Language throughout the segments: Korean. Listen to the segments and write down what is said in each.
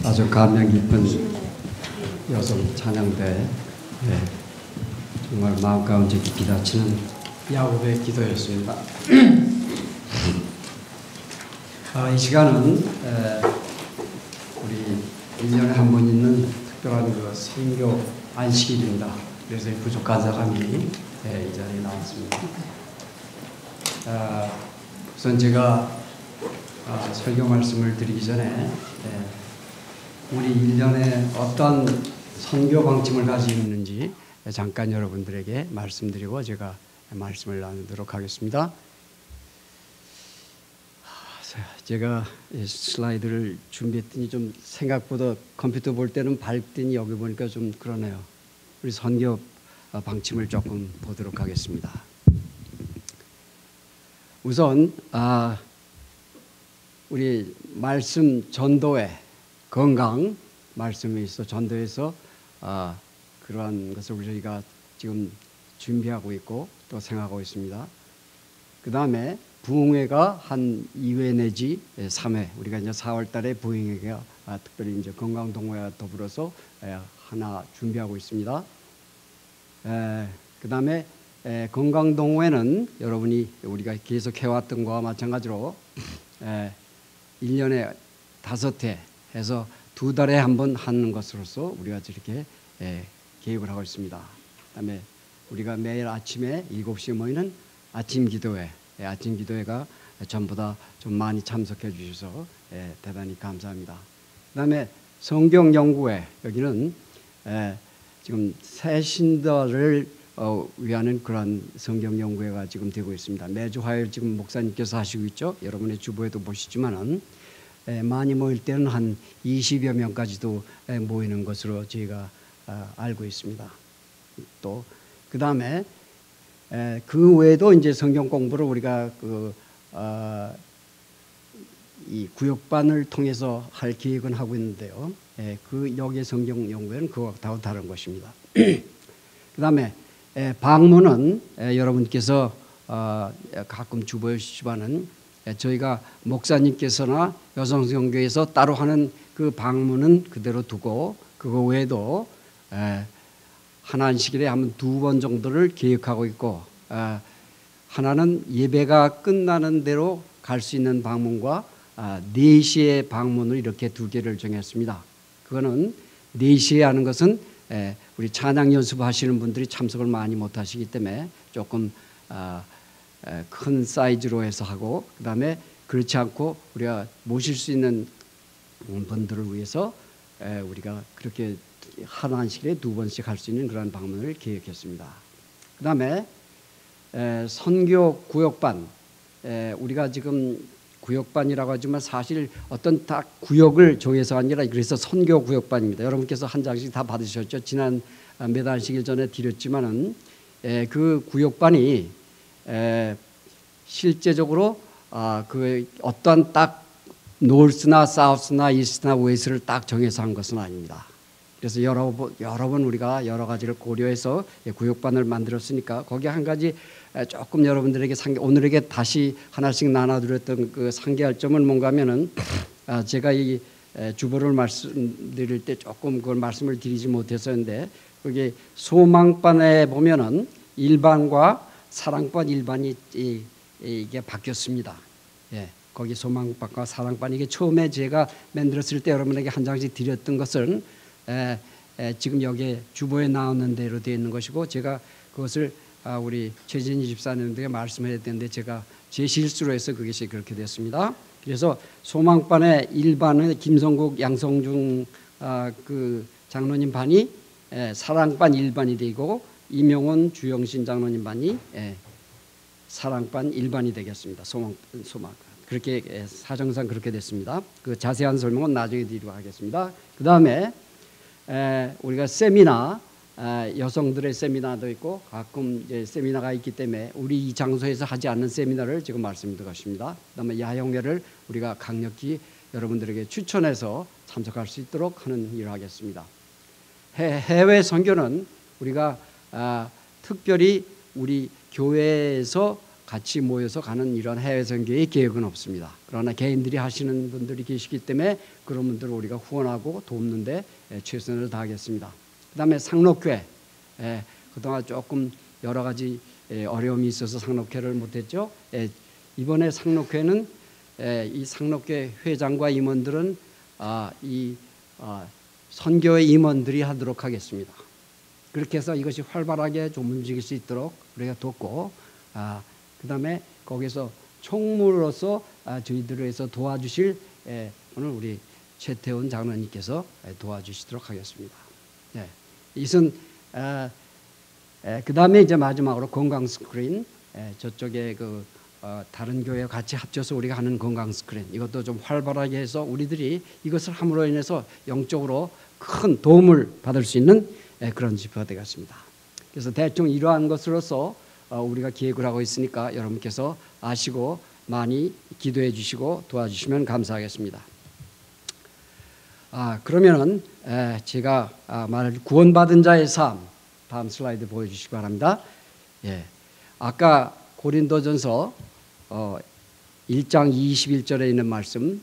아주 감명 깊은 여성 찬양대, 정말 마음 가운데 깊이 닫히는 야곱의 기도였습니다. 이 시간은 우리 1년에 한 번 있는 특별한 그 선교 안식일입니다. 그래서 부족한 사람이 이 자리에 나왔습니다. 우선 제가 설교 말씀을 드리기 전에 우리 1년에 어떤 선교 방침을 가지고 있는지 잠깐 여러분들에게 말씀드리고 제가 말씀을 나누도록 하겠습니다. 제가 슬라이드를 준비했더니 좀 생각보다 컴퓨터 볼 때는 밝더니 여기 보니까 좀 그러네요. 우리 선교 방침을 조금 보도록 하겠습니다. 우선 우리 말씀 전도회 건강 말씀에 있어 전도에서 그러한 것을 우리가 지금 준비하고 있고 또 생각하고 있습니다. 그 다음에 부흥회가 한 2회 내지 3회, 우리가 이제 4월 달에 부흥회가 특별히 이제 건강동호회와 더불어서 하나 준비하고 있습니다. 그 다음에 건강동호회는 여러분이 우리가 계속 해왔던 것과 마찬가지로 1년에 5회 해서 2달에 한 번 하는 것으로서 우리가 이렇게 계획을 하고 있습니다. 그 다음에 우리가 매일 아침에 7시에 모이는 아침 기도회, 아침 기도회가 전부 다 좀 많이 참석해 주셔서 대단히 감사합니다. 그 다음에 성경연구회, 여기는 지금 새 신도를 위하는 그런 성경연구회가 지금 되고 있습니다. 매주 화요일 지금 목사님께서 하시고 있죠. 여러분의 주보에도 보시지만은 많이 모일 때는 한 20여 명까지도 모이는 것으로 저희가 알고 있습니다. 또 그 다음에 그 외에도 이제 성경 공부를 우리가 이 구역반을 통해서 할 계획은 하고 있는데요. 그 여기의 성경 연구회는 그것하고 다른 것입니다. 그 다음에 방문은 여러분께서 가끔 주보에 주시지만은 저희가 목사님께서나 여성성교에서 따로 하는 그 방문은 그대로 두고 그거 외에도 하나안식일에 한 2번 정도를 계획하고 있고 하나는 예배가 끝나는 대로 갈 수 있는 방문과 4시에 방문을 이렇게 2개를 정했습니다. 그거는 4시에 하는 것은 우리 찬양 연습하시는 분들이 참석을 많이 못하시기 때문에 조금 큰 사이즈로 해서 하고 그 다음에 그렇지 않고 우리가 모실 수 있는 분들을 위해서 우리가 그렇게 하나안식일에 2번씩 할 수 있는 그런 방문을 계획했습니다. 그 다음에 선교 구역반, 우리가 지금 구역반이라고 하지만 사실 어떤 딱 구역을 정해서 아니라 그래서 선교 구역반입니다. 여러분께서 한 장씩 다 받으셨죠. 지난 몇 안식일 전에 드렸지만은 그 구역반이 실제적으로 그 어떤 딱 노스나 사우스나 이스트나 웨스트를 딱 정해서 한 것은 아닙니다. 그래서 여러 번 우리가 여러 가지를 고려해서 구역반을 만들었으니까 거기 한 가지 조금 여러분들에게 오늘에게 다시 하나씩 나눠드렸던 그 상기할 점은 뭔가 하면은 제가 이 주보를 말씀드릴 때 조금 그걸 말씀을 드리지 못했었는데 거기 소망반에 보면은 일반과 사랑반 일반이 이게 바뀌었습니다. 거기 소망반과 사랑반 이게 처음에 제가 만들었을 때 여러분에게 한 장씩 드렸던 것은 지금 여기에 주보에 나오는 대로 되어 있는 것이고 제가 그것을 우리 최진희 집사님들에게 말씀해야 되는데 제가 제 실수로 해서 그것이 그렇게 됐습니다. 그래서 소망반의 1반은 김성국 양성중 그 장로님 반이 사랑반 1반이 되고 이명원 주영신 장로님 반이 사랑반 1반이 되겠습니다. 소망반 그렇게 사정상 그렇게 됐습니다. 그 자세한 설명은 나중에 드리도록 하겠습니다. 그 다음에 우리가 세미나 여성들의 세미나도 있고 가끔 이제 세미나가 있기 때문에 우리 이 장소에서 하지 않는 세미나를 지금 말씀드릴 것입니다. 그다음에 야영회를 우리가 강력히 여러분들에게 추천해서 참석할 수 있도록 하는 일을 하겠습니다. 해외 선교는 우리가 특별히 우리 교회에서 같이 모여서 가는 이런 해외 선교의 계획은 없습니다. 그러나 개인들이 하시는 분들이 계시기 때문에 그런 분들을 우리가 후원하고 돕는데 최선을 다하겠습니다. 그다음에 상록회, 그동안 조금 여러 가지 어려움이 있어서 상록회를 못했죠. 이번에 상록회는 이 상록회 회장과 임원들은 이 선교의 임원들이 하도록 하겠습니다. 그렇게 해서 이것이 활발하게 좀 움직일 수 있도록 우리가 돕고, 그다음에 거기서 총무로서 저희들을 위해서 도와주실 오늘 우리 최태원 장로님께서 도와주시도록 하겠습니다. 이것은 그다음에 이제 마지막으로 건강 스크린, 저쪽에 다른 교회와 같이 합쳐서 우리가 하는 건강 스크린, 이것도 좀 활발하게 해서 우리들이 이것을 함으로 인해서 영적으로 큰 도움을 받을 수 있는 그런 집회가 되겠습니다. 그래서 대충 이러한 것으로서 우리가 기획을 하고 있으니까 여러분께서 아시고 많이 기도해 주시고 도와주시면 감사하겠습니다. 그러면은 제가 말할 구원받은 자의 삶, 다음 슬라이드 보여주시기 바랍니다. 아까 고린도전서 1장 21절에 있는 말씀,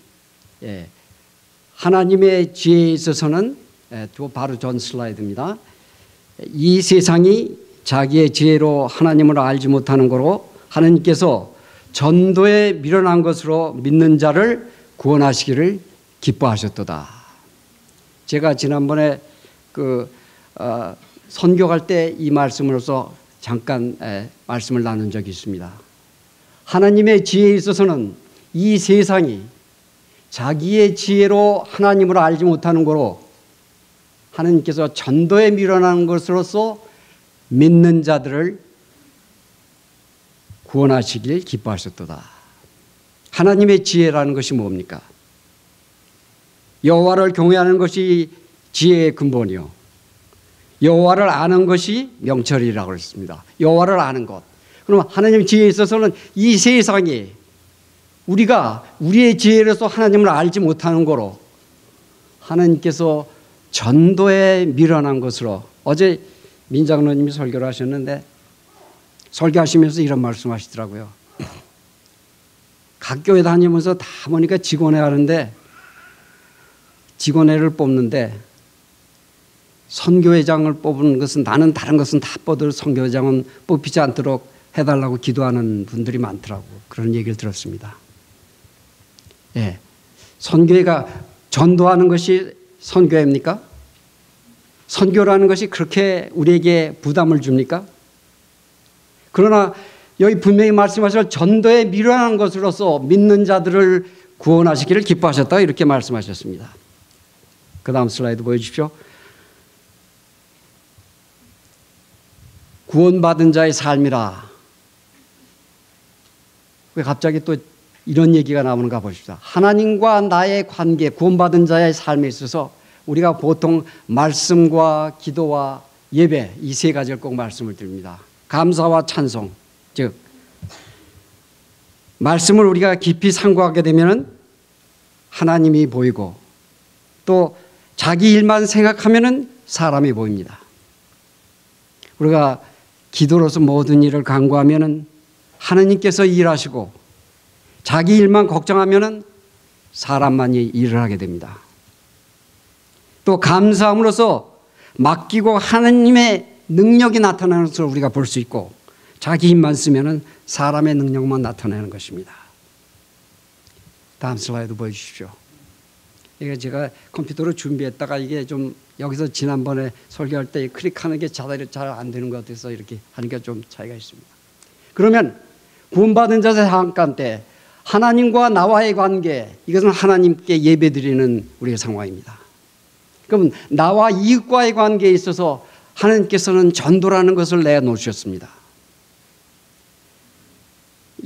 하나님의 지혜에 있어서는 바로 전 슬라이드입니다. 이 세상이 자기의 지혜로 하나님을 알지 못하는 거로 하나님께서 전도에 미련한 것으로 믿는 자를 구원하시기를 기뻐하셨도다. 제가 지난번에 선교할 때 이 말씀으로서 잠깐 말씀을 나눈 적이 있습니다. 하나님의 지혜에 있어서는 이 세상이 자기의 지혜로 하나님을 알지 못하는 거로 하나님께서 전도에 미련한 것으로서 믿는 자들을 구원하시길 기뻐하셨도다. 하나님의 지혜라는 것이 뭡니까? 여호와를 경외하는 것이 지혜의 근본이요, 여호와를 아는 것이 명철이라고 했습니다. 여호와를 아는 것. 그럼 하나님의 지혜에 있어서는 이 세상이 우리가 우리의 지혜로서 하나님을 알지 못하는 거로 하나님께서 전도에 미련한 것으로, 어제 민장로님이 설교를 하셨는데 설교하시면서 이런 말씀하시더라고요. 각 교회 다니면서 다 보니까 직원회 하는데, 직원회를 뽑는데 선교회장을 뽑은 것은, 나는 다른 것은 다 뽑아도 선교회장은 뽑히지 않도록 해달라고 기도하는 분들이 많더라고. 그런 얘기를 들었습니다. 선교회가 전도하는 것이 선교회입니까? 선교라는 것이 그렇게 우리에게 부담을 줍니까? 그러나 여기 분명히 말씀하실 전도에 미련한 것으로서 믿는 자들을 구원하시기를 기뻐하셨다, 이렇게 말씀하셨습니다. 그 다음 슬라이드 보여주십시오. 구원받은 자의 삶이라. 왜 갑자기 또 이런 얘기가 나오는가 보십시오. 하나님과 나의 관계, 구원받은 자의 삶에 있어서 우리가 보통 말씀과 기도와 예배, 이 세 가지를 꼭 말씀을 드립니다. 감사와 찬송, 즉 말씀을 우리가 깊이 상고하게 되면 하나님이 보이고, 또 자기 일만 생각하면 사람이 보입니다. 우리가 기도로서 모든 일을 간구하면 하나님께서 일하시고, 자기 일만 걱정하면 사람만이 일을 하게 됩니다. 또 감사함으로써 맡기고 하나님의 능력이 나타나는 것을 우리가 볼 수 있고, 자기 힘만 쓰면 사람의 능력만 나타나는 것입니다. 다음 슬라이드 보여주십시오. 이게 제가 컴퓨터로 준비했다가 이게 좀 여기서 지난번에 설교할 때 클릭하는 게 잘 안 되는 것 같아서 이렇게 하니까 좀 차이가 있습니다. 그러면 구원받은 자의 잠깐 때 하나님과 나와의 관계, 이것은 하나님께 예배드리는 우리의 상황입니다. 그럼 나와 이웃과의 관계에 있어서 하나님께서는 전도라는 것을 내놓으셨습니다.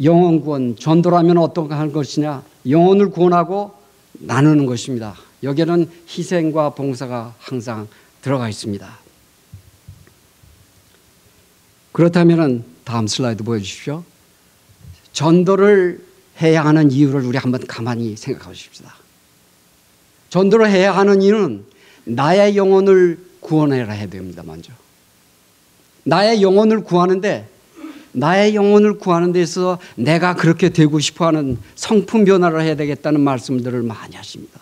영혼 구원, 전도라면 어떤 것이냐? 영혼을 구원하고 나누는 것입니다. 여기에는 희생과 봉사가 항상 들어가 있습니다. 그렇다면 다음 슬라이드 보여주십시오. 전도를 해야 하는 이유를 우리 한번 가만히 생각해 보십시다. 전도를 해야 하는 이유는 나의 영혼을 구원해야 해야 됩니다. 먼저 나의 영혼을 구하는데, 나의 영혼을 구하는 데 있어서 내가 그렇게 되고 싶어하는 성품 변화를 해야 되겠다는 말씀들을 많이 하십니다.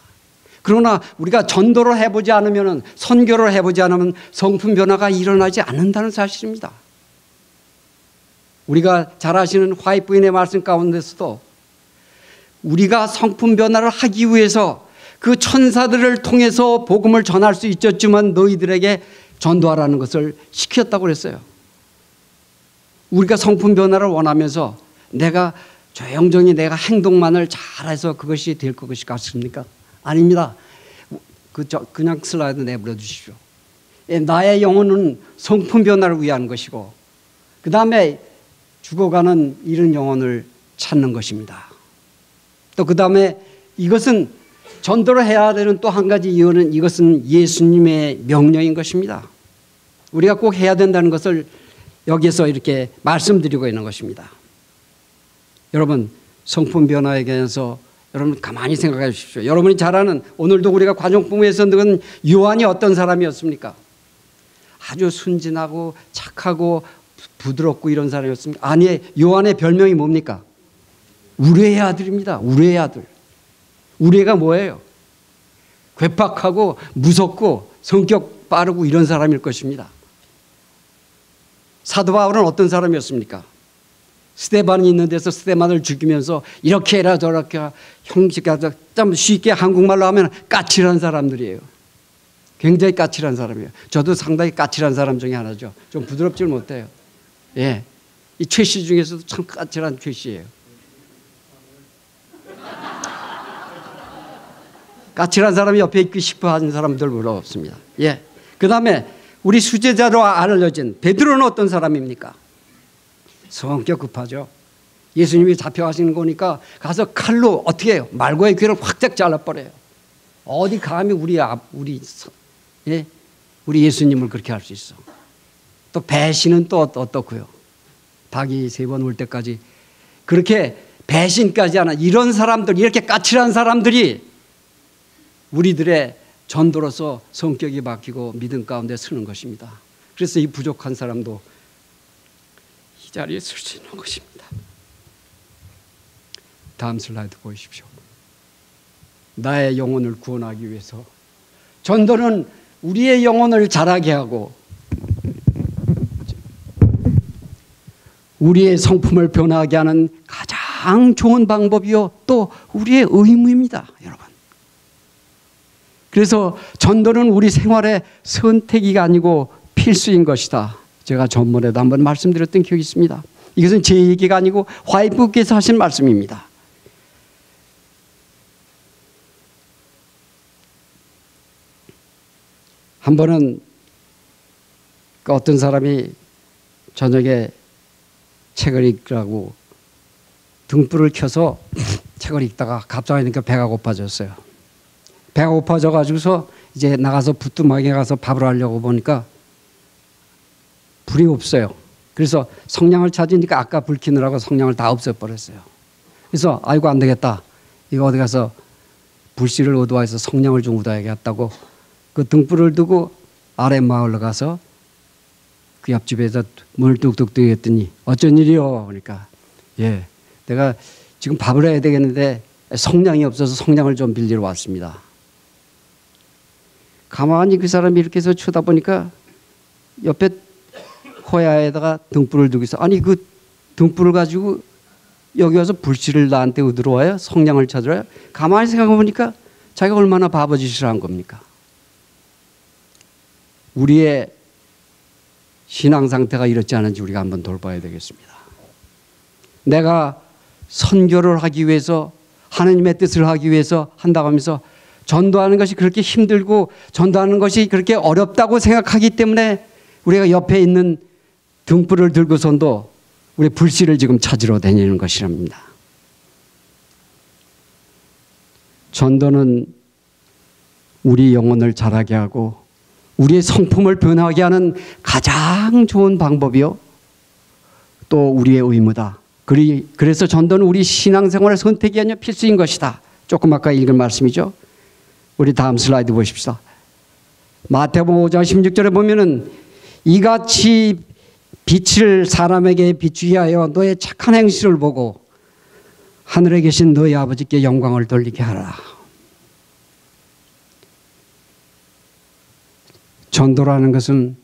그러나 우리가 전도를 해보지 않으면, 선교를 해보지 않으면 성품 변화가 일어나지 않는다는 사실입니다. 우리가 잘 아시는 화이트 부인의 말씀 가운데서도 우리가 성품 변화를 하기 위해서 그 천사들을 통해서 복음을 전할 수 있었지만 너희들에게 전도하라는 것을 시켰다고 그랬어요. 우리가 성품 변화를 원하면서 내가 조용조용히 내가 행동만을 잘해서 그것이 될 것이 같습니까? 아닙니다. 그냥 슬라이드 내버려 주십시오. 나의 영혼은 성품 변화를 위한 것이고 그 다음에 죽어가는 이런 영혼을 찾는 것입니다. 또 그 다음에 이것은 전도를 해야 되는 또 한 가지 이유는 이것은 예수님의 명령인 것입니다. 우리가 꼭 해야 된다는 것을 여기에서 이렇게 말씀드리고 있는 것입니다. 여러분, 성품 변화에 대해서 여러분 가만히 생각해 주십시오. 여러분이 잘 아는 오늘도 우리가 가정부모에서 늙은 요한이 어떤 사람이었습니까? 아주 순진하고 착하고 부드럽고 이런 사람이었습니까? 아니, 요한의 별명이 뭡니까? 우레의 아들입니다. 우레의 아들. 우레가 뭐예요? 괴팍하고 무섭고 성격 빠르고 이런 사람일 것입니다. 사도 바울은 어떤 사람이었습니까? 스데반이 있는 데서 스데반을 죽이면서 이렇게 해라 저렇게 형식하자 좀 쉽게 한국말로 하면 까칠한 사람들이에요. 굉장히 까칠한 사람이에요. 저도 상당히 까칠한 사람 중에 하나죠. 좀 부드럽지는 못해요. 예, 이 최 씨 중에서도 참 까칠한 최 씨예요. 까칠한 사람이 옆에 있고 싶어 하는 사람들 별로 없습니다. 예, 그 다음에 우리 수제자로 알려진 베드로는 어떤 사람입니까? 성격 급하죠. 예수님이 잡혀가시는 거니까 가서 칼로 어떻게 해요? 말고의 귀를 확 잘라버려요. 어디 감히 우리 예수님을 그렇게 할 수 있어. 또 배신은 또 어떻고요? 닭이 3번 올 때까지 그렇게 배신까지 하는 이런 사람들, 이렇게 까칠한 사람들이 우리들의 전도로서 성격이 바뀌고 믿음 가운데 서는 것입니다. 그래서 이 부족한 사람도 이 자리에 설 수 있는 것입니다. 다음 슬라이드 보십시오. 나의 영혼을 구원하기 위해서 전도는 우리의 영혼을 자라게 하고 우리의 성품을 변화하게 하는 가장 좋은 방법이요 또 우리의 의무입니다. 여러분. 그래서 전도는 우리 생활의 선택이 아니고 필수인 것이다. 제가 전번에도 한번 말씀드렸던 기억이 있습니다. 이것은 제 얘기가 아니고 화이트부께서 하신 말씀입니다. 한 번은 어떤 사람이 저녁에 책을 읽으라고 등불을 켜서 책을 읽다가 갑자기 배가 고파졌어요. 배가 고파져 가지고서 이제 나가서 부뚜막에 가서 밥을 하려고 보니까 불이 없어요. 그래서 성냥을 찾으니까 아까 불 켜느라고 성냥을 다 없애버렸어요. 그래서 아이고 안 되겠다. 이거 어디 가서 불씨를 얻어와서 성냥을 좀 얻어야겠다고 그 등불을 두고 아래 마을로 가서 그 옆집에서 문을 뚝뚝 두겠더니 어쩐 일이요? 그러니까 예, 내가 지금 밥을 해야 되겠는데 성냥이 없어서 성냥을 좀 빌리러 왔습니다. 가만히 그 사람이 이렇게 해서 쳐다보니까 옆에 호야에다가 등불을 두고 있어. 아니 그 등불을 가지고 여기 와서 불씨를 나한테 얻으러 와요? 성냥을 찾으러 와요? 가만히 생각해 보니까 자기가 얼마나 바보짓을 한 겁니까? 우리의 신앙 상태가 이렇지 않은지 우리가 한번 돌봐야 되겠습니다. 내가 선교를 하기 위해서 하나님의 뜻을 하기 위해서 한다고 하면서 전도하는 것이 그렇게 힘들고 전도하는 것이 그렇게 어렵다고 생각하기 때문에 우리가 옆에 있는 등불을 들고선도 우리 불씨를 지금 찾으러 다니는 것이랍니다. 전도는 우리 영혼을 자라게 하고 우리의 성품을 변화하게 하는 가장 좋은 방법이요 또 우리의 의무다. 그래서 전도는 우리 신앙생활의 선택이 아니라 필수인 것이다. 조금 아까 읽은 말씀이죠. 우리 다음 슬라이드 보십시다. 마태복음 5장 16절에 보면은 이같이 빛을 사람에게 비추게 하여 너의 착한 행실을 보고 하늘에 계신 너희 아버지께 영광을 돌리게 하라. 전도라는 것은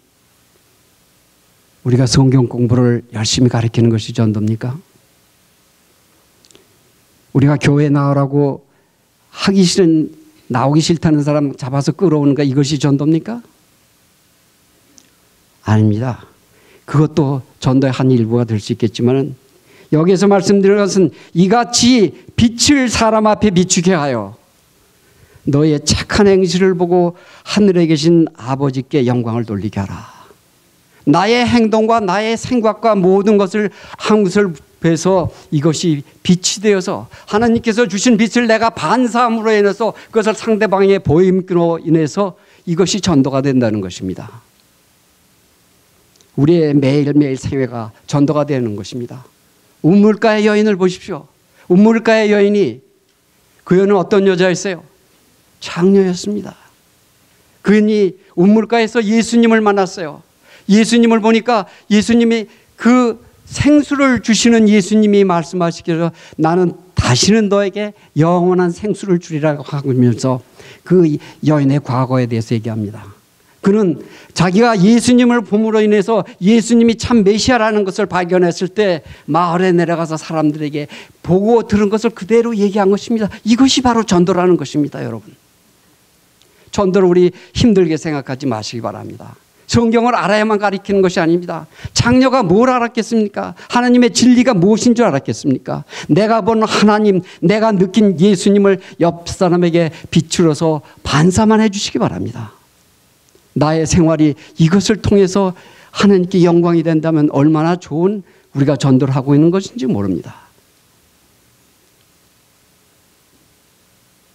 우리가 성경 공부를 열심히 가르치는 것이 전도입니까? 우리가 교회 나오라고 나오기 싫다는 사람 잡아서 끌어오는 거 이것이 전도입니까? 아닙니다. 그것도 전도의 한 일부가 될 수 있겠지만 여기에서 말씀드리는 것은 이같이 빛을 사람 앞에 비추게 하여 너의 착한 행실을 보고 하늘에 계신 아버지께 영광을 돌리게 하라. 나의 행동과 나의 생각과 모든 것을 한 것을 배서 이것이 빛이 되어서 하나님께서 주신 빛을 내가 반사함으로 인해서 그것을 상대방의 보임으로 인해서 이것이 전도가 된다는 것입니다. 우리의 매일매일 생애가 전도가 되는 것입니다. 우물가의 여인을 보십시오. 우물가의 여인이 그 여인은 어떤 여자였어요? 장녀였습니다. 그 여인이 우물가에서 예수님을 만났어요. 예수님을 보니까 예수님이 그 생수를 주시는 예수님이 말씀하시기를 나는 다시는 너에게 영원한 생수를 주리라고 하면서 그 여인의 과거에 대해서 얘기합니다. 그는 자기가 예수님을 봄으로 인해서 예수님이 참 메시아라는 것을 발견했을 때 마을에 내려가서 사람들에게 보고 들은 것을 그대로 얘기한 것입니다. 이것이 바로 전도라는 것입니다, 여러분. 전도를 우리 힘들게 생각하지 마시기 바랍니다. 성경을 알아야만 가르치는 것이 아닙니다. 장녀가 뭘 알았겠습니까? 하나님의 진리가 무엇인 줄 알았겠습니까? 내가 본 하나님, 내가 느낀 예수님을 옆 사람에게 비추어서 반사만 해주시기 바랍니다. 나의 생활이 이것을 통해서 하나님께 영광이 된다면 얼마나 좋은 우리가 전도를 하고 있는 것인지 모릅니다.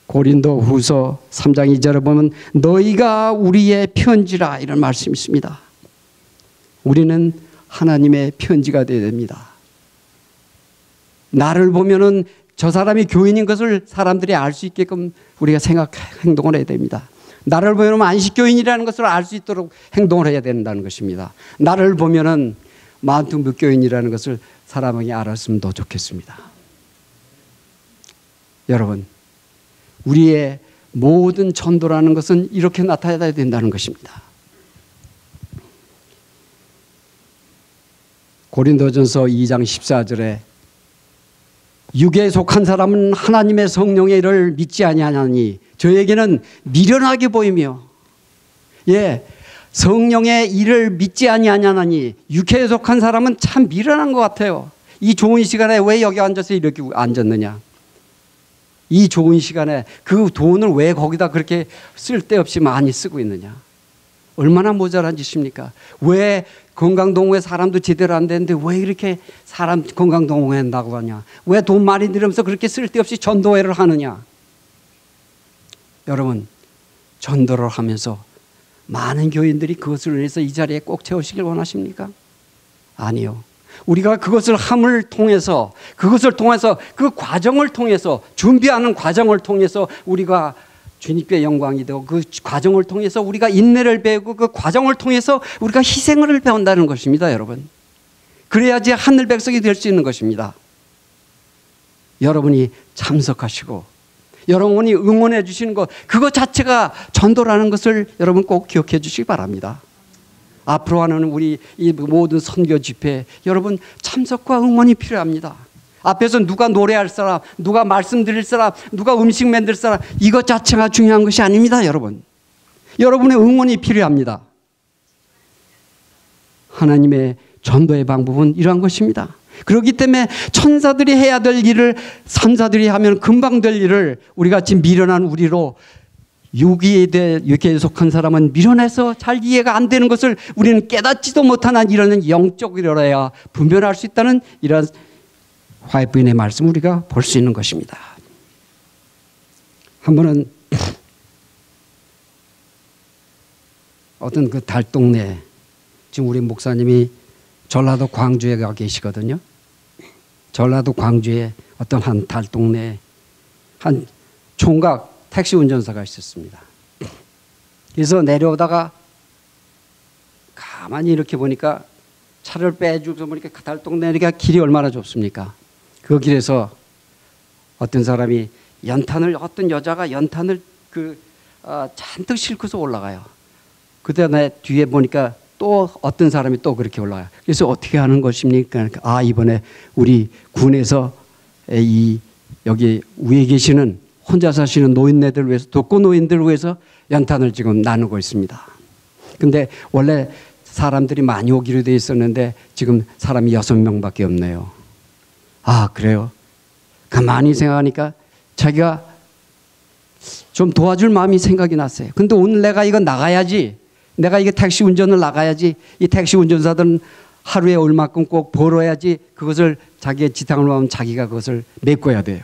고린도 후서 3장 2절에 보면 너희가 우리의 편지라 이런 말씀이 있습니다. 우리는 하나님의 편지가 되어야 됩니다. 나를 보면은 저 사람이 교인인 것을 사람들이 알 수 있게끔 우리가 행동을 해야 됩니다. 나를 보면 안식교인이라는 것을 알 수 있도록 행동을 해야 된다는 것입니다. 나를 보면은 만퉁무교인이라는 것을 사람에게 알았으면 더 좋겠습니다. 여러분, 우리의 모든 전도라는 것은 이렇게 나타나야 된다는 것입니다. 고린도전서 2장 14절에 육에 속한 사람은 하나님의 성령의 일을 믿지 아니하나니 저에게는 미련하게 보이며 성령의 일을 믿지 아니하나니 육에 속한 사람은 참 미련한 것 같아요. 이 좋은 시간에 왜 여기 앉아서 이렇게 앉았느냐? 이 좋은 시간에 그 돈을 왜 거기다 그렇게 쓸데없이 많이 쓰고 있느냐? 얼마나 모자란 짓입니까? 왜 건강동호회 사람도 제대로 안 되는데 왜 이렇게 사람 건강동호회 한다고 하냐? 왜 돈 많이 들으면서 그렇게 쓸데없이 전도회를 하느냐? 여러분, 전도를 하면서 많은 교인들이 그것을 위해서 이 자리에 꼭 채우시길 원하십니까? 아니요. 우리가 그것을 함을 통해서 그 과정을 통해서 준비하는 과정을 통해서 우리가 주님께 영광이 되고 그 과정을 통해서 우리가 인내를 배우고 그 과정을 통해서 우리가 희생을 배운다는 것입니다, 여러분. 그래야지 하늘 백성이 될 수 있는 것입니다. 여러분이 참석하시고 여러분이 응원해 주시는 것 그것 자체가 전도라는 것을 여러분 꼭 기억해 주시기 바랍니다. 앞으로 하는 우리 이 모든 선교 집회 여러분 참석과 응원이 필요합니다. 앞에서 누가 노래할 사람, 누가 말씀드릴 사람, 누가 음식 만들 사람 이것 자체가 중요한 것이 아닙니다, 여러분. 여러분의 응원이 필요합니다. 하나님의 전도의 방법은 이러한 것입니다. 그렇기 때문에 천사들이 해야 될 일을 선사들이 하면 금방 될 일을 우리 같이 미련한 우리로 육에 속한 사람은 미련해서 잘 이해가 안 되는 것을 우리는 깨닫지도 못하는 이런 영적이라야 분별할 수 있다는 이런 화해부인의 말씀 우리가 볼 수 있는 것입니다. 한 번은 어떤 그 달동네 지금 우리 목사님이 전라도 광주에 가 계시거든요. 전라도 광주에 어떤 한 달동네 한 총각 택시 운전사가 있었습니다. 그래서 내려오다가 가만히 이렇게 보니까 차를 빼주고 보니까 달동 내리가 길이 얼마나 좁습니까? 그 길에서 어떤 사람이 어떤 여자가 연탄을 잔뜩 싣고서 올라가요. 그 다음에 뒤에 보니까 또 어떤 사람이 또 그렇게 올라가요. 그래서 어떻게 하는 것입니까? 이번에 우리 군에서 여기 위에 계시는 혼자 사시는 노인네들 위해서, 독거 노인들을 위해서 연탄을 지금 나누고 있습니다. 근데 원래 사람들이 많이 오기로 돼 있었는데 지금 사람이 6명밖에 없네요. 그래요? 가만히 생각하니까 자기가 좀 도와줄 마음이 생각이 났어요. 근데 오늘 내가 이거 나가야지. 내가 이게 택시 운전을 나가야지. 이 택시 운전사들은 하루에 얼마큼 꼭 벌어야지 그것을 자기의 지탕을 하면 자기가 그것을 메꿔야 돼요.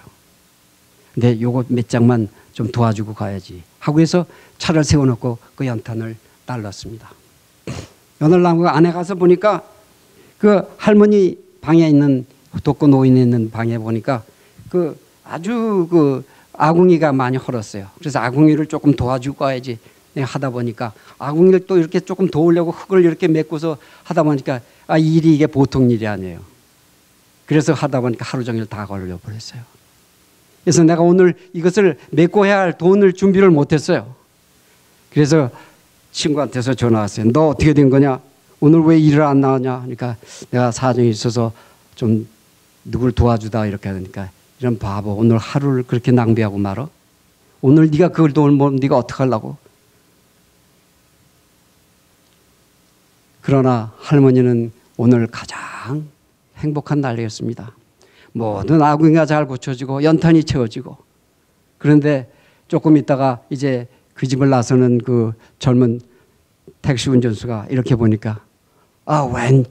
근데 요거 몇 장만 좀 도와주고 가야지 하고 해서 차를 세워놓고 그 연탄을 날랐습니다. 연을 나고 안에 가서 보니까 그 할머니 방에 있는 독거 노인이 있는 방에 보니까 아주 아궁이가 많이 헐었어요. 그래서 아궁이를 조금 도와주고 가야지 하다 보니까 아궁이를 또 이렇게 조금 도우려고 흙을 이렇게 메꿔서 하다 보니까 이 일이 이게 보통 일이 아니에요. 그래서 하다 보니까 하루 종일 다 걸려버렸어요. 그래서 내가 오늘 이것을 메꿔야 할 돈을 준비를 못했어요. 그래서 친구한테서 전화 왔어요. 너 어떻게 된 거냐? 오늘 왜 일을 안 나오냐? 그러니까 내가 사정이 있어서 좀 누굴 도와주다 이렇게 하니까 이런 바보, 오늘 하루를 그렇게 낭비하고 말어? 오늘 네가 그걸 돈을 모으면 네가 어떡하려고? 그러나 할머니는 오늘 가장 행복한 날이었습니다. 모든 아궁이가 잘 고쳐지고 연탄이 채워지고, 그런데 조금 있다가 이제 그 집을 나서는 그 젊은 택시 운전수가 이렇게 보니까 웬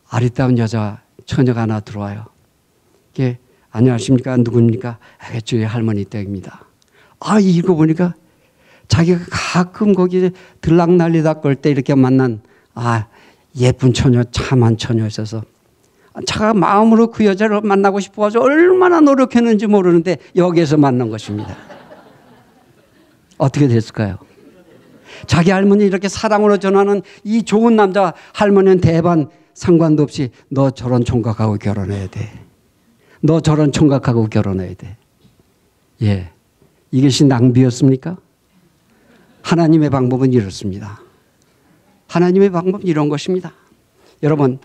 아리따운 여자 처녀가 하나 들어와요. 이게 안녕하십니까? 누굽니까? 저희 할머니 댁입니다. 이거 보니까 자기가 가끔 거기 들락날리다 걸 때 이렇게 만난 예쁜 처녀, 참한 처녀 있어서 자가 마음으로 그 여자를 만나고 싶어서 얼마나 노력했는지 모르는데 여기에서 만난 것입니다. 어떻게 됐을까요? 자기 할머니 이렇게 사랑으로 전하는 이 좋은 남자 할머니는 대반 상관도 없이 너 저런 총각하고 결혼해야 돼. 너 저런 총각하고 결혼해야 돼. 예, 이것이 낭비였습니까? 하나님의 방법은 이렇습니다. 하나님의 방법은 이런 것입니다. 여러분,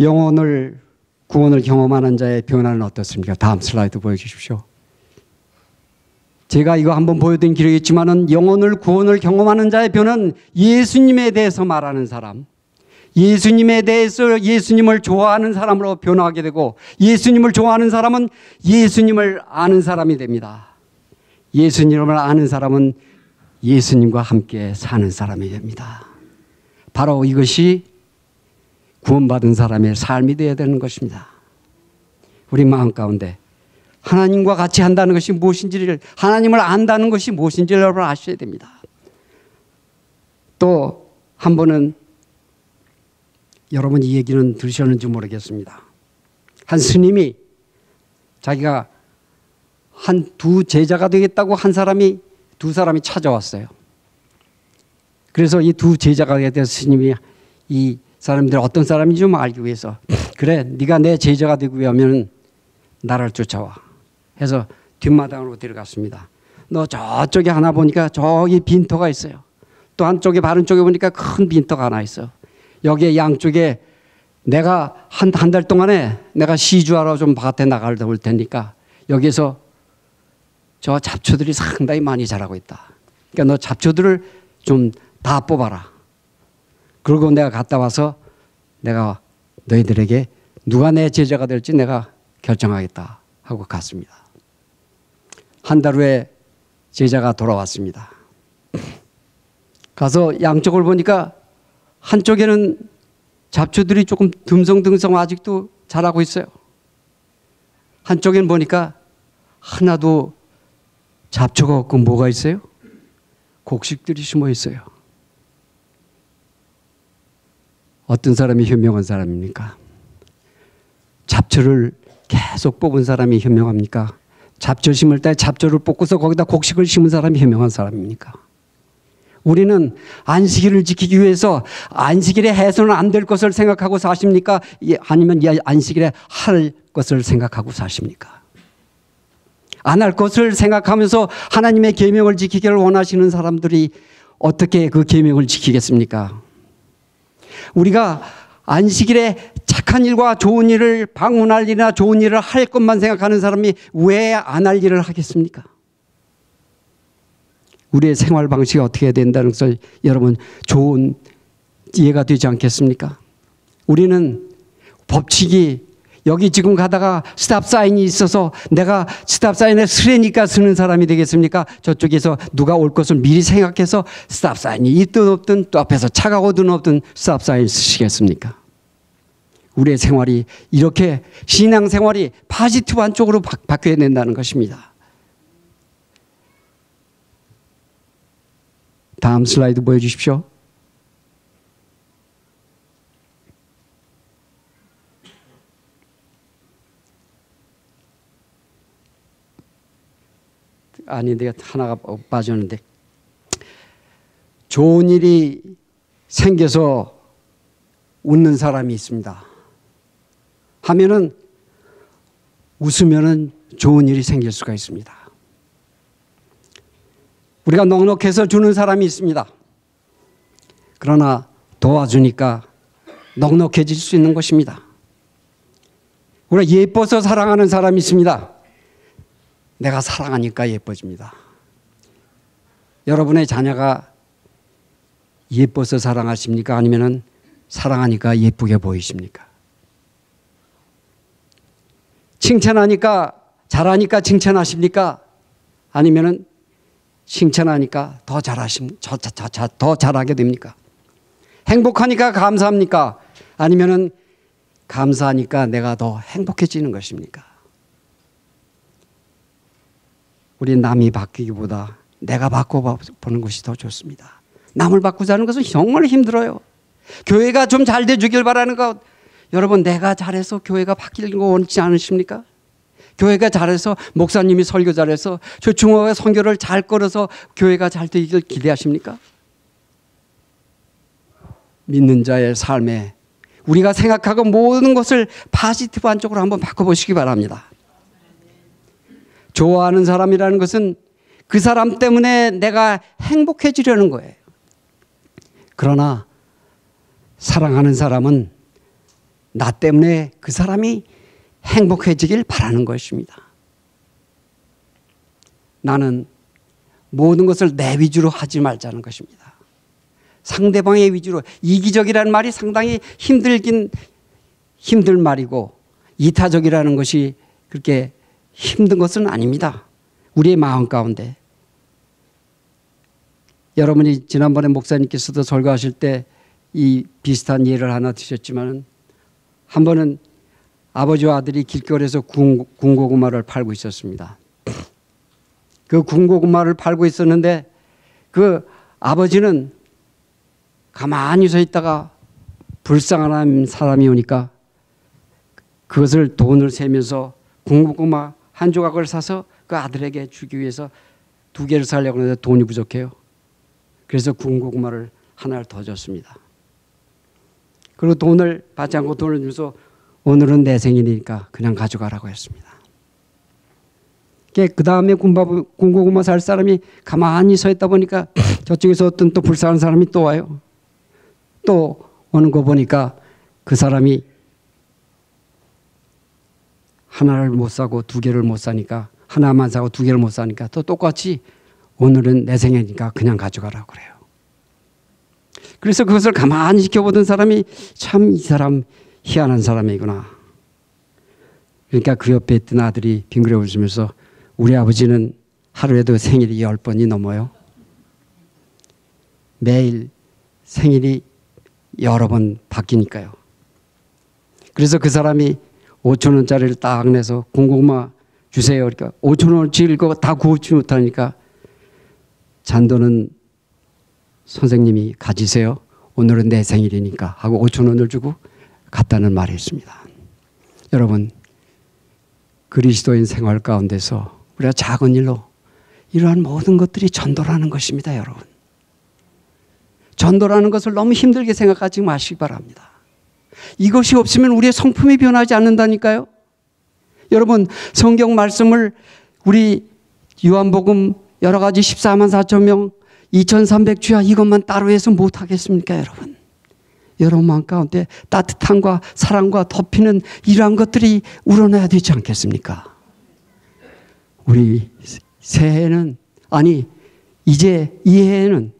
영혼을 구원을 경험하는 자의 변화는 어떻습니까? 다음 슬라이드 보여주십시오. 제가 이거 한번 보여드린 기록이 있지만은 영혼을 구원을 경험하는 자의 변화는 예수님에 대해서 말하는 사람, 예수님에 대해서 예수님을 좋아하는 사람으로 변화하게 되고, 예수님을 좋아하는 사람은 예수님을 아는 사람이 됩니다. 예수님을 아는 사람은 예수님과 함께 사는 사람이 됩니다. 바로 이것이 구원받은 사람의 삶이 되어야 되는 것입니다. 우리 마음 가운데 하나님과 같이 한다는 것이 무엇인지를, 하나님을 안다는 것이 무엇인지를 여러분 아셔야 됩니다. 또 한 번은 여러분 이 얘기는 들으셨는지 모르겠습니다. 한 스님이 자기가 두 제자가 되겠다고 두 사람이 찾아왔어요. 그래서 이 두 제자가 되겠다고 스님이 이 사람들 어떤 사람인지 좀 알기 위해서, 그래 네가 내 제자가 되기 위하면 나를 쫓아와 해서 뒷마당으로 데려갔습니다. 너 저쪽에 하나 보니까 저기 빈터가 있어요. 또 한쪽에 바른 쪽에 보니까 큰 빈터가 하나 있어. 여기에 양쪽에 내가 한 달 동안에 내가 시주하러 좀 바깥에 나갈 테니까 여기서 저 잡초들이 상당히 많이 자라고 있다. 그러니까 너 잡초들을 좀 다 뽑아라. 그리고 내가 갔다 와서 내가 너희들에게 누가 내 제자가 될지 내가 결정하겠다 하고 갔습니다. 한 달 후에 제자가 돌아왔습니다. 가서 양쪽을 보니까 한쪽에는 잡초들이 조금 듬성듬성 아직도 자라고 있어요. 한쪽에는 보니까 하나도 잡초가 없고 뭐가 있어요? 곡식들이 심어 있어요. 어떤 사람이 현명한 사람입니까? 잡초를 계속 뽑은 사람이 현명합니까? 잡초 심을 때 잡초를 뽑고서 거기다 곡식을 심은 사람이 현명한 사람입니까? 우리는 안식일을 지키기 위해서 안식일에 해서는 안 될 것을 생각하고 사십니까? 아니면 이 안식일에 할 것을 생각하고 사십니까? 안 할 것을 생각하면서 하나님의 계명을 지키기를 원하시는 사람들이 어떻게 그 계명을 지키겠습니까? 우리가 안식일에 착한 일과 좋은 일을 방문할 일이나 좋은 일을 할 것만 생각하는 사람이 왜 안 할 일을 하겠습니까? 우리의 생활 방식이 어떻게 해야 된다는 것을 여러분 좋은 이해가 되지 않겠습니까? 우리는 법칙이 여기 지금 가다가 스탑사인이 있어서 내가 스탑사인에 쓰레니까 쓰는 사람이 되겠습니까? 저쪽에서 누가 올 것을 미리 생각해서 스탑사인이 있든 없든 또 앞에서 차가 오든 없든 스탑사인 쓰시겠습니까? 우리의 생활이 이렇게 신앙생활이 파지티브한 쪽으로 바뀌어야 된다는 것입니다. 다음 슬라이드 보여주십시오. 아니, 내가 하나가 빠졌는데. 좋은 일이 생겨서 웃는 사람이 있습니다. 하면은 웃으면은 좋은 일이 생길 수가 있습니다. 우리가 넉넉해서 주는 사람이 있습니다. 그러나 도와주니까 넉넉해질 수 있는 것입니다. 우리가 예뻐서 사랑하는 사람이 있습니다. 내가 사랑하니까 예뻐집니다. 여러분의 자녀가 예뻐서 사랑하십니까? 아니면 사랑하니까 예쁘게 보이십니까? 칭찬하니까 잘하니까 칭찬하십니까? 아니면 칭찬하니까 더 잘하게 됩니까? 행복하니까 감사합니까? 아니면 감사하니까 내가 더 행복해지는 것입니까? 우리 남이 바뀌기보다 내가 바꿔보는 것이 더 좋습니다. 남을 바꾸자는 것은 정말 힘들어요. 교회가 좀 잘 돼주길 바라는 것, 여러분 내가 잘해서 교회가 바뀌는 거 원치 않으십니까? 교회가 잘해서 목사님이 설교 잘해서 조충호가 선교를 잘 끌어서 교회가 잘 되기를 기대하십니까? 믿는 자의 삶에 우리가 생각하고 모든 것을 파지티브한 쪽으로 한번 바꿔보시기 바랍니다. 좋아하는 사람이라는 것은 그 사람 때문에 내가 행복해지려는 거예요. 그러나 사랑하는 사람은 나 때문에 그 사람이 행복해지길 바라는 것입니다. 나는 모든 것을 내 위주로 하지 말자는 것입니다. 상대방의 위주로, 이기적이라는 말이 상당히 힘들 말이고 이타적이라는 것이 그렇게 힘든 것은 아닙니다. 우리의 마음 가운데. 여러분이 지난번에 목사님께서도 설교하실 때 이 비슷한 예를 하나 드셨지만 한 번은 아버지와 아들이 길거리에서 군고구마를 팔고 있었습니다. 그 군고구마를 팔고 있었는데 그 아버지는 가만히 서 있다가 불쌍한 사람이 오니까 그것을 돈을 세면서 군고구마 한 조각을 사서 그 아들에게 주기 위해서 2개를 사려고 하는데 돈이 부족해요. 그래서 군고구마를 하나를 더 줬습니다. 그리고 돈을 받지 않고 돈을 주면서 오늘은 내 생일이니까 그냥 가져가라고 했습니다. 그 다음에 군고구마 살 사람이 가만히 서 있다 보니까 저쪽에서 어떤 또 불쌍한 사람이 또 와요. 또 오는 거 보니까 그 사람이 하나를 못 사고 2개를 못 사니까, 하나만 사고 2개를 못 사니까 또 똑같이 오늘은 내 생일이니까 그냥 가져가라고 그래요. 그래서 그것을 가만히 지켜보던 사람이 참 이 사람 희한한 사람이구나. 그러니까 그 옆에 있던 아들이 빙그레 웃으면서 우리 아버지는 하루에도 생일이 10번이 넘어요. 매일 생일이 여러 번 바뀌니까요. 그래서 그 사람이 5,000원짜리를 딱 내서 군고구마 주세요. 그러니까 5,000원어치 이거 다 구우지 못하니까 잔돈은 선생님이 가지세요. 오늘은 내 생일이니까 하고 5,000원을 주고 갔다는 말이 있습니다. 여러분, 그리스도인 생활 가운데서 우리가 작은 일로 이러한 모든 것들이 전도라는 것입니다. 여러분, 전도라는 것을 너무 힘들게 생각하지 마시기 바랍니다. 이것이 없으면 우리의 성품이 변하지 않는다니까요. 여러분, 성경 말씀을 우리 요한복음 여러 가지 14만 4천 명 2300주야 이것만 따로 해서 못하겠습니까, 여러분? 여러분 마음 가운데 따뜻함과 사랑과 덮이는 이러한 것들이 우러나야 되지 않겠습니까? 우리 새해는, 아니 이제 이 해에는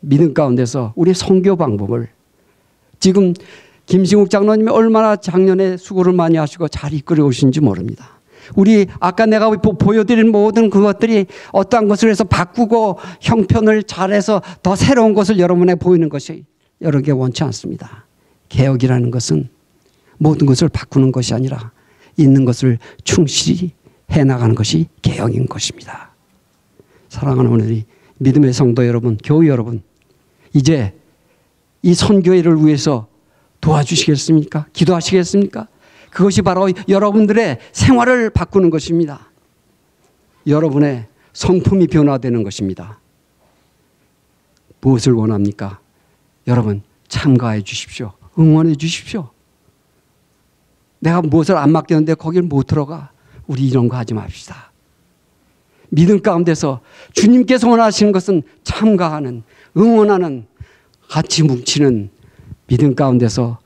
믿음 가운데서 우리 선교 방법을, 지금 김승욱 장로님이 얼마나 작년에 수고를 많이 하시고 잘 이끌어 오신지 모릅니다. 우리 아까 내가 보여드린 모든 그것들이 어떠한 것을 해서 바꾸고 형편을 잘해서 더 새로운 것을 여러분에 보이는 것이 여러 개 원치 않습니다. 개혁이라는 것은 모든 것을 바꾸는 것이 아니라 있는 것을 충실히 해나가는 것이 개혁인 것입니다. 사랑하는 우리 믿음의 성도 여러분, 교우 여러분, 이제 이 선교회를 위해서 도와주시겠습니까? 기도하시겠습니까? 그것이 바로 여러분들의 생활을 바꾸는 것입니다. 여러분의 성품이 변화되는 것입니다. 무엇을 원합니까? 여러분 참가해 주십시오. 응원해 주십시오. 내가 무엇을 안 맡겼는데 거길 못 들어가. 우리 이런 거 하지 맙시다. 믿음 가운데서 주님께서 원하시는 것은 참가하는, 응원하는, 같이 뭉치는 믿음 가운데서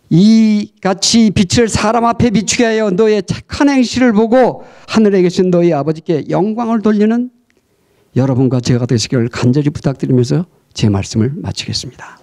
이 같이 빛을 사람 앞에 비추게 하여 너의 착한 행실을 보고 하늘에 계신 너희 아버지께 영광을 돌리는 여러분과 제가 되시기를 간절히 부탁드리면서 제 말씀을 마치겠습니다.